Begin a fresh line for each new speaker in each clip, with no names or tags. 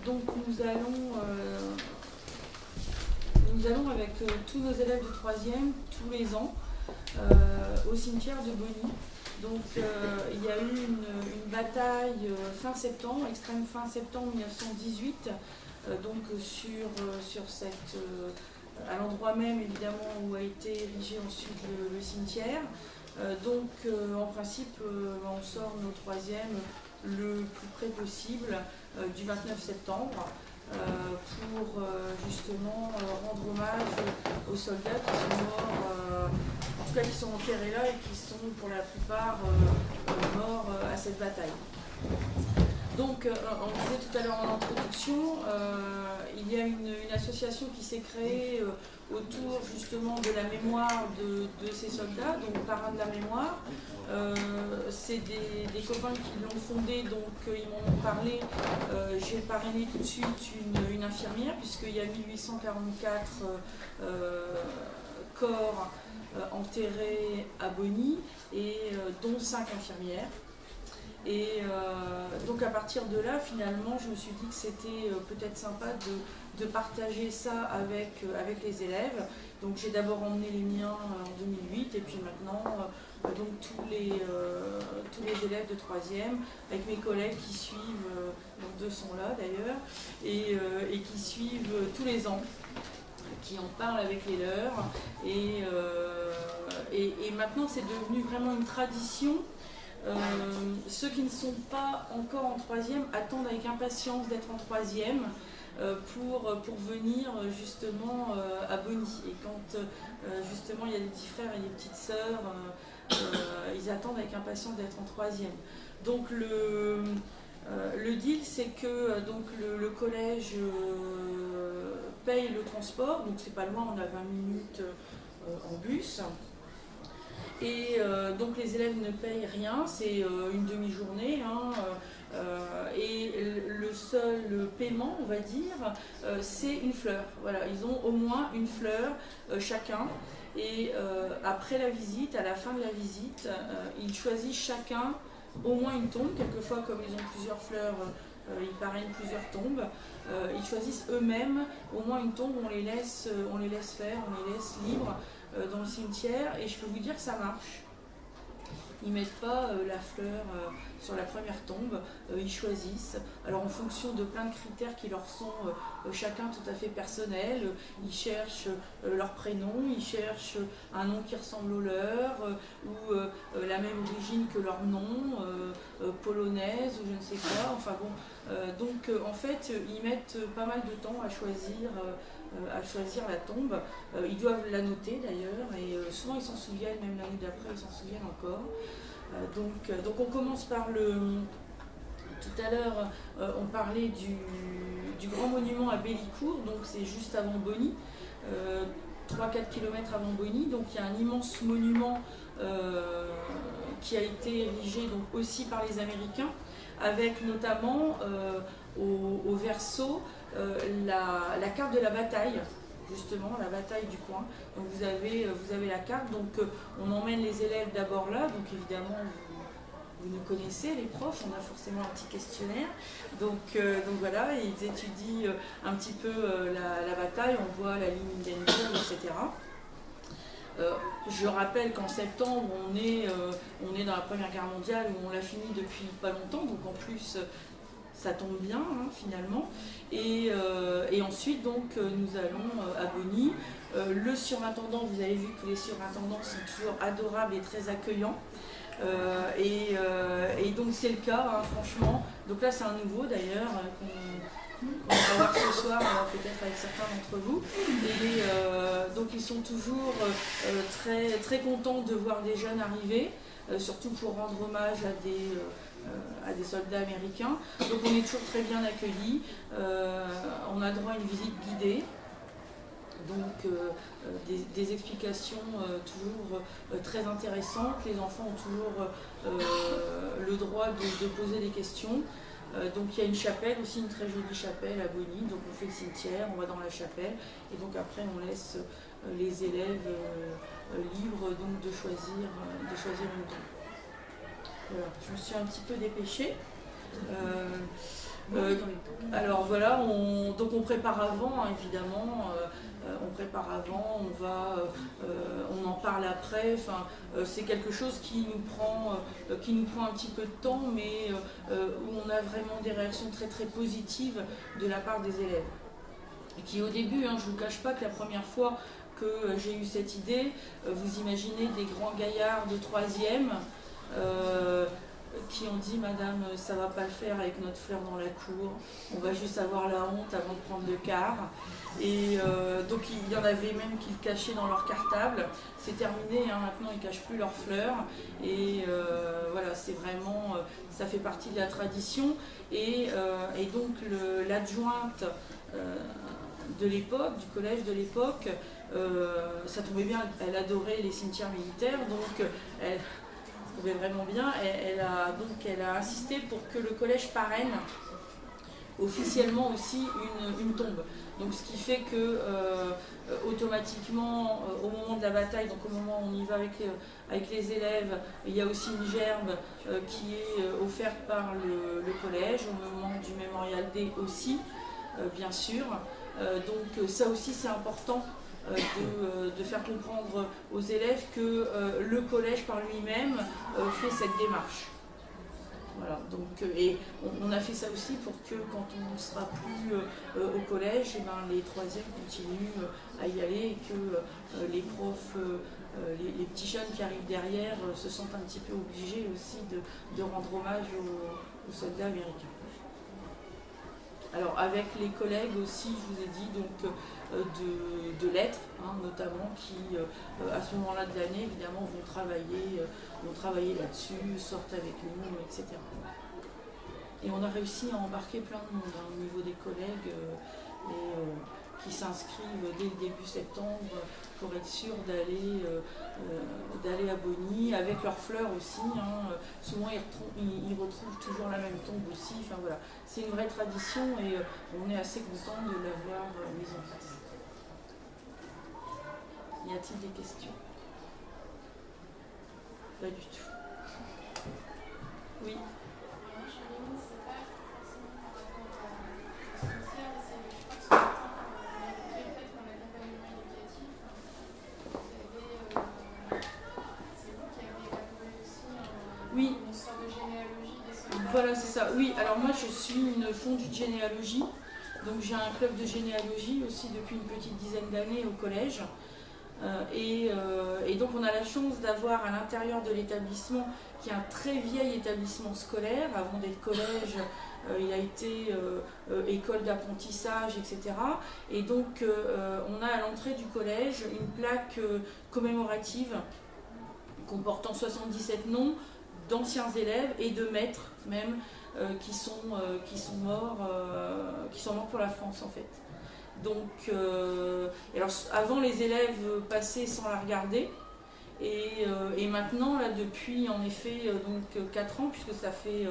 Donc nous allons avec tous nos élèves de 3e, tous les ans, au cimetière de Bonny. Donc il y a eu une bataille fin septembre, extrême fin septembre 1918, donc sur cette, à l'endroit même évidemment où a été érigé ensuite le cimetière. En principe, on sort nos 3e le plus près possible du 29 septembre pour justement rendre hommage aux soldats qui sont morts, en tout cas qui sont enterrés là et qui sont pour la plupart morts à cette bataille. Donc, on disait tout à l'heure en introduction, il y a une association qui s'est créée autour justement de la mémoire de ces soldats, donc parrain de la mémoire. C'est des copains qui l'ont fondée, donc ils m'en ont parlé. J'ai parrainé tout de suite une infirmière, puisqu'il y a 1844 corps enterrés à Bonny, et dont 5 infirmières. Et donc à partir de là, finalement, je me suis dit que c'était peut-être sympa de partager ça avec les élèves. Donc j'ai d'abord emmené les miens en 2008 et puis maintenant donc tous les élèves de 3e avec mes collègues qui suivent, donc 2 sont là d'ailleurs, et qui suivent tous les ans, qui en parlent avec les leurs. Et maintenant c'est devenu vraiment une tradition. Ceux qui ne sont pas encore en 3e attendent avec impatience d'être en 3e pour venir justement à Bonny. Et quand justement il y a des petits frères et des petites sœurs, ils attendent avec impatience d'être en 3e. Donc le deal, c'est que donc, le collège paye le transport, donc c'est pas loin, on a 20 minutes en bus. Et donc les élèves ne payent rien, c'est une demi-journée, et le seul paiement, on va dire, c'est une fleur. Voilà, ils ont au moins une fleur chacun, et après la visite, à la fin de la visite, ils choisissent chacun au moins une tombe. Quelquefois, comme ils ont plusieurs fleurs, ils parrainent plusieurs tombes. Ils choisissent eux-mêmes au moins une tombe, on les laisse faire, on les laisse libres dans le cimetière, et je peux vous dire que ça marche. Ils ne mettent pas la fleur sur la première tombe, ils choisissent. Alors en fonction de plein de critères qui leur sont chacun tout à fait personnels, ils cherchent leur prénom, ils cherchent un nom qui ressemble au leur, ou la même origine que leur nom, polonaise ou je ne sais quoi. Enfin bon, en fait ils mettent pas mal de temps à choisir la tombe. Ils doivent la noter d'ailleurs, et souvent ils s'en souviennent, même l'année d'après ils s'en souviennent encore. Donc on commence par tout à l'heure on parlait du grand monument à Bellicourt, donc c'est juste avant Bonny, 3-4 km avant Bonny. Donc il y a un immense monument qui a été érigé donc aussi par les Américains, avec notamment au verso la carte de la bataille, justement la bataille du coin. Donc vous avez la carte, donc on emmène les élèves d'abord là, donc évidemment vous nous connaissez les profs, on a forcément un petit questionnaire, donc voilà, ils étudient un petit peu la bataille, on voit la ligne d'Enfield, etc. Je rappelle qu'en septembre on est dans la Première Guerre mondiale, où on l'a fini depuis pas longtemps, donc en plus ça tombe bien finalement. Et ensuite donc nous allons à Bonny. Le surintendant, vous avez vu que les surintendants sont toujours adorables et très accueillants. Et donc c'est le cas, franchement. Donc là c'est un nouveau d'ailleurs qu'on va voir ce soir, peut-être avec certains d'entre vous. Et donc ils sont toujours très, très contents de voir des jeunes arriver, surtout pour rendre hommage à des soldats américains. Donc on est toujours très bien accueillis. On a droit à une visite guidée. Donc des explications toujours très intéressantes. Les enfants ont toujours le droit de poser des questions. Donc il y a une chapelle, aussi une très jolie chapelle à Bonny. Donc on fait le cimetière, on va dans la chapelle, et donc après on laisse les élèves libres donc de choisir une tombe. Voilà, je me suis un petit peu dépêchée. Alors voilà, donc on prépare avant, hein, évidemment. On prépare avant, on en parle après. Enfin, c'est quelque chose qui nous prend un petit peu de temps, mais où on a vraiment des réactions très très positives de la part des élèves. Et qui au début, hein, je ne vous cache pas que la première fois que j'ai eu cette idée, vous imaginez des grands gaillards de 3e qui ont dit madame, ça va pas le faire avec notre fleur dans la cour, on va juste avoir la honte avant de prendre le quart. Et donc il y en avait même qui le cachaient dans leur cartable. C'est terminé, hein, maintenant ils ne cachent plus leurs fleurs. Et voilà, c'est vraiment, ça fait partie de la tradition. Et donc l'adjointe de l'époque, du collège de l'époque, ça tombait bien, elle adorait les cimetières militaires, donc elle trouvait vraiment bien. Elle a insisté pour que le collège parraine officiellement aussi une tombe. Donc ce qui fait que automatiquement, au moment de la bataille, donc au moment où on y va avec les élèves, il y a aussi une gerbe qui est offerte par le collège, au moment du Mémorial Day aussi, bien sûr. Donc ça aussi c'est important de faire comprendre aux élèves que le collège par lui-même fait cette démarche. Voilà, donc, et on a fait ça aussi pour que quand on ne sera plus au collège, et ben, les 3e continuent à y aller et que les profs, les petits jeunes qui arrivent derrière se sentent un petit peu obligés aussi de rendre hommage aux soldats américains. Alors avec les collègues aussi, je vous ai dit, donc de lettres, hein, notamment, qui à ce moment-là de l'année, évidemment, vont travailler là-dessus, sortent avec nous, etc. Et on a réussi à embarquer plein de monde, hein, au niveau des collègues qui s'inscrivent dès le début septembre pour être sûr d'aller à Bonny avec leurs fleurs aussi. Hein. Souvent ils retrouvent toujours la même tombe aussi. Enfin, voilà. C'est une vraie tradition et on est assez content de l'avoir mise en place. Y a-t-il des questions? Pas du tout. Oui. Oui, voilà, c'est ça. Oui, alors moi je suis une fondue de généalogie, donc j'ai un club de généalogie aussi depuis une petite dizaine d'années au collège. Et donc on a la chance d'avoir à l'intérieur de l'établissement, qui est un très vieil établissement scolaire, avant d'être collège, il a été école d'apprentissage, etc. Et donc on a à l'entrée du collège une plaque commémorative comportant 77 noms d'anciens élèves et de maîtres même qui sont morts pour la France en fait. Donc, alors, avant les élèves passaient sans la regarder et maintenant là depuis en effet donc 4 ans puisque ça fait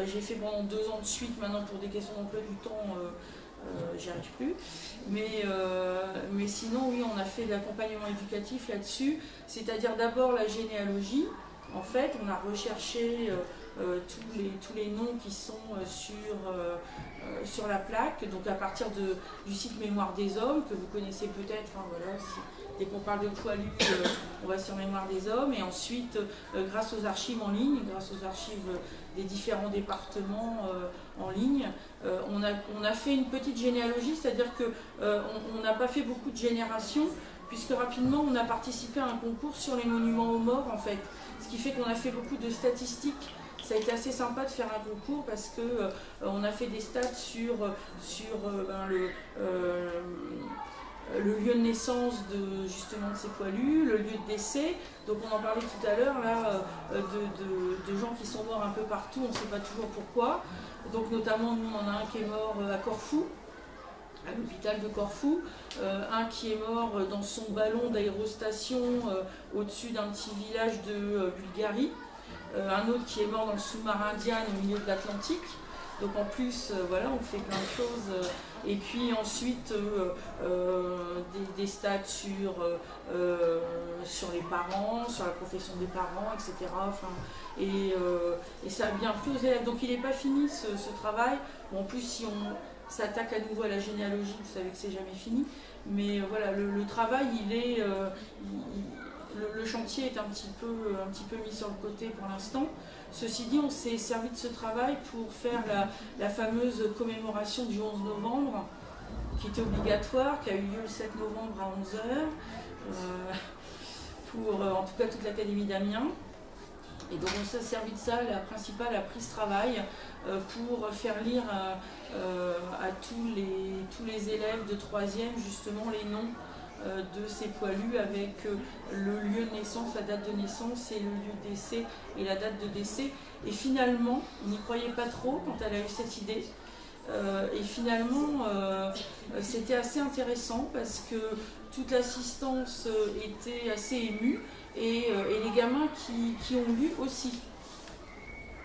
j'ai fait pendant 2 ans de suite maintenant pour des questions d'emploi du temps. J'y arrive plus, mais sinon oui on a fait de l'accompagnement éducatif là-dessus, c'est-à-dire d'abord la généalogie. En fait on a recherché tous les noms qui sont sur la plaque, donc à partir du site Mémoire des Hommes que vous connaissez peut-être, hein, voilà, dès qu'on parle de poilus on va sur Mémoire des Hommes, et ensuite grâce aux archives en ligne, grâce aux archives des différents départements en ligne, on a fait une petite généalogie, c'est-à-dire qu'on n'a pas fait beaucoup de générations, puisque rapidement on a participé à un concours sur les monuments aux morts en fait, ce qui fait qu'on a fait beaucoup de statistiques. Ça a été assez sympa de faire un concours parce qu'on a fait des stats sur le lieu de naissance justement de ces poilus, le lieu de décès. Donc on en parlait tout à l'heure là de gens qui sont morts un peu partout, on ne sait pas toujours pourquoi. Donc notamment nous on en a un qui est mort à Corfou, à l'hôpital de Corfou, un qui est mort dans son ballon d'aérostation au-dessus d'un petit village de Bulgarie, un autre qui est mort dans le sous-marin Diane au milieu de l'Atlantique. Donc en plus, voilà, on fait plein de choses. Et puis ensuite, des stats sur les parents, sur la profession des parents, etc. Enfin, et ça a bien plu aux élèves. Donc il n'est pas fini ce travail. Bon, en plus, si on s'attaque à nouveau à la généalogie, vous savez que c'est jamais fini. Mais voilà, le travail, le chantier est un petit peu mis sur le côté pour l'instant. Ceci dit, on s'est servi de ce travail pour faire la fameuse commémoration du 11 novembre, qui était obligatoire, qui a eu lieu le 7 novembre à 11 h, pour en tout cas toute l'Académie d'Amiens. Et donc on s'est servi de ça, la principale a pris ce travail pour faire lire à tous les élèves de 3e justement les noms de ces poilus avec le lieu de naissance, la date de naissance et le lieu de décès et la date de décès. Et finalement, on n'y croyait pas trop quand elle a eu cette idée. Et finalement, c'était assez intéressant parce que toute l'assistance était assez émue et les gamins qui ont lu aussi.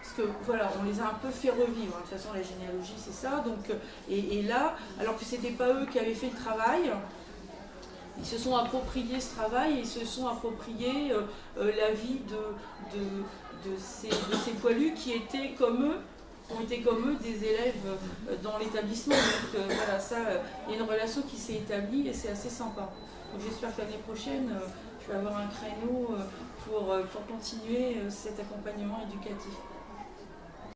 Parce que voilà, on les a un peu fait revivre. De toute façon, la généalogie, c'est ça. Donc, et là, alors que ce n'était pas eux qui avaient fait le travail, ils se sont appropriés ce travail et ils se sont appropriés la vie de ces poilus qui étaient comme eux, ont été comme eux des élèves dans l'établissement. Donc voilà, ça, il y a une relation qui s'est établie et c'est assez sympa. Donc j'espère que l'année prochaine, je vais avoir un créneau pour continuer cet accompagnement éducatif.